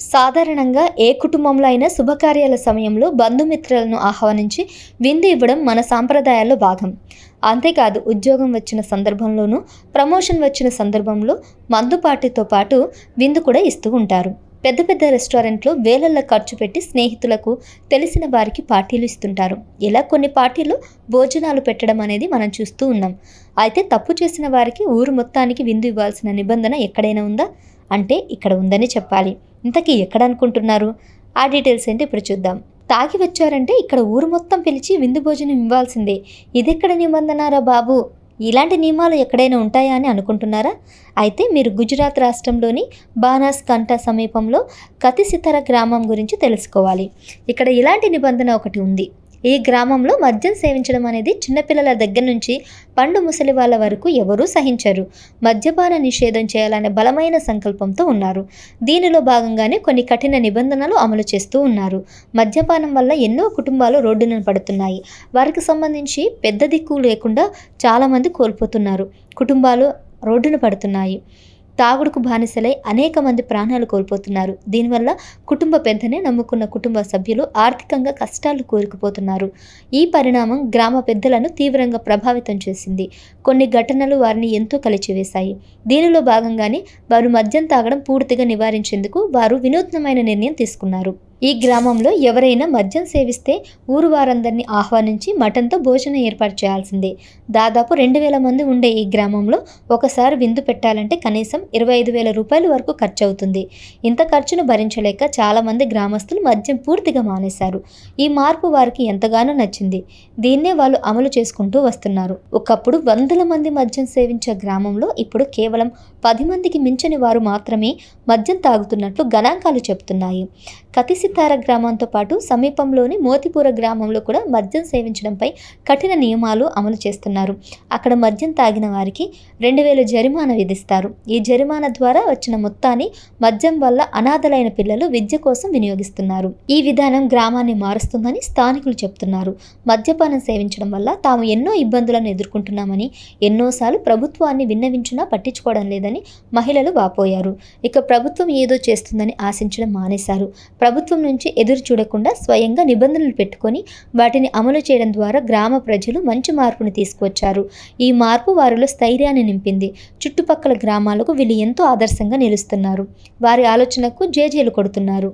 సాధారణంగా ఏ కుటుంబంలో అయినా శుభకార్యాల సమయంలో బంధుమిత్రులను ఆహ్వానించి విందు ఇవ్వడం మన సాంప్రదాయాల్లో భాగం. అంతేకాదు, ఉద్యోగం వచ్చిన సందర్భంలోనూ, ప్రమోషన్ వచ్చిన సందర్భంలో మందుపాటితో పాటు విందు కూడా ఇస్తూ ఉంటారు. పెద్ద పెద్ద రెస్టారెంట్లో వేలల్లో ఖర్చు పెట్టి స్నేహితులకు, తెలిసిన వారికి పార్టీలు ఇస్తుంటారు. ఇలా కొన్ని పార్టీలు భోజనాలు పెట్టడం అనేది మనం చూస్తూ ఉన్నాం. అయితే తప్పు చేసిన వారికి ఊరు మొత్తానికి విందు ఇవ్వాల్సిన నిబంధన ఎక్కడైనా ఉందా అంటే ఇక్కడ ఉందని చెప్పాలి. ఇంతకీ ఎక్కడ అనుకుంటున్నారు? ఆ డీటెయిల్స్ ఏంటి ఇప్పుడు చూద్దాం. తాగి వచ్చారంటే ఇక్కడ ఊరు మొత్తం పిలిచి విందు భోజనం ఇవ్వాల్సిందే. ఇదెక్కడ నిబంధనారా బాబు? ఇలాంటి నియమాలు ఎక్కడైనా ఉంటాయా అని అనుకుంటున్నారా? అయితే మీరు గుజరాత్ రాష్ట్రంలోని బానాస్కాంఠ సమీపంలో కతిసితర గ్రామం గురించి తెలుసుకోవాలి. ఇక్కడ ఇలాంటి నిబంధన ఒకటి ఉంది. ఈ గ్రామంలో మద్యం సేవించడం అనేది చిన్నపిల్లల దగ్గర నుంచి పండు ముసలి వాళ్ళ వరకు ఎవరూ సహించరు. మద్యపాన నిషేధం చేయాలనే బలమైన సంకల్పంతో ఉన్నారు. దీనిలో భాగంగానే కొన్ని కఠిన నిబంధనలు అమలు చేస్తూ ఉన్నారు. మద్యపానం వల్ల ఎన్నో కుటుంబాలు రోడ్డున పడుతున్నాయి. వారికి సంబంధించి పెద్ద దిక్కు లేకుండా చాలామంది కోల్పోతున్నారు. కుటుంబాలు రోడ్డున పడుతున్నాయి. తాగుడుకు బానిసలై అనేక మంది ప్రాణాలు కోల్పోతున్నారు. దీనివల్ల కుటుంబ పెద్దనే నమ్ముకున్న కుటుంబ సభ్యులు ఆర్థికంగా కష్టాలు కూరుకుపోతున్నారు. ఈ పరిణామం గ్రామ పెద్దలను తీవ్రంగా ప్రభావితం చేసింది. కొన్ని ఘటనలు వారిని ఎంతో కలిచివేశాయి. దీనిలో భాగంగానే వారు మద్యం తాగడం పూర్తిగా నివారించేందుకు వారు వినూత్నమైన నిర్ణయం తీసుకున్నారు. ఈ గ్రామంలో ఎవరైనా మద్యం సేవిస్తే ఊరు వారందరినీ ఆహ్వానించి మటన్తో భోజనం ఏర్పాటు చేయాల్సిందే. దాదాపు 2,000 మంది ఉండే ఈ గ్రామంలో ఒకసారి విందు పెట్టాలంటే కనీసం 25,000 రూపాయల వరకు ఖర్చు అవుతుంది. ఇంత ఖర్చును భరించలేక చాలామంది గ్రామస్తులు మద్యం పూర్తిగా మానేశారు. ఈ మార్పు వారికి ఎంతగానో నచ్చింది. దీన్నే వాళ్ళు అమలు చేసుకుంటూ వస్తున్నారు. ఒకప్పుడు వందల మంది మద్యం సేవించే గ్రామంలో ఇప్పుడు కేవలం 10 మందికి మించని వారు మాత్రమే మద్యం తాగుతున్నట్లు గణాంకాలు చెబుతున్నాయి. కతిసితార గ్రామంతో పాటు సమీపంలోని మోతిపూర గ్రామంలో కూడా మద్యం సేవించడంపై కఠిన నియమాలు అమలు చేస్తున్నారు. అక్కడ మద్యం తాగిన వారికి 2,000 జరిమానా విధిస్తారు. ఈ జరిమానా ద్వారా వచ్చిన మొత్తాన్ని మద్యం వల్ల అనాథలైన పిల్లలు విద్య కోసం వినియోగిస్తున్నారు. ఈ విధానం గ్రామాన్ని మారుస్తుందని స్థానికులు చెప్తున్నారు. మద్యపానం సేవించడం వల్ల తాము ఎన్నో ఇబ్బందులను ఎదుర్కొంటున్నామని, ఎన్నోసార్లు ప్రభుత్వాన్ని విన్నవించినా పట్టించుకోవడం లేదని మహిళలు వాపోయారు. ఇక ప్రభుత్వం ఏదో చేస్తుందని ఆశించడం మానేశారు. ప్రభుత్వం నుంచి ఎదురు చూడకుండా స్వయంగా నిబంధనలు పెట్టుకొని వాటిని అమలు చేయడం ద్వారా గ్రామ ప్రజలు మంచి మార్పును తీసుకువచ్చారు. ఈ మార్పు వారిలో స్థైర్యాన్ని నింపింది. చుట్టుపక్కల గ్రామాలకు వీళ్ళు ఎంతో ఆదర్శంగా నిలుస్తున్నారు. వారి ఆలోచనకు జేజేలు కొడుతున్నారు.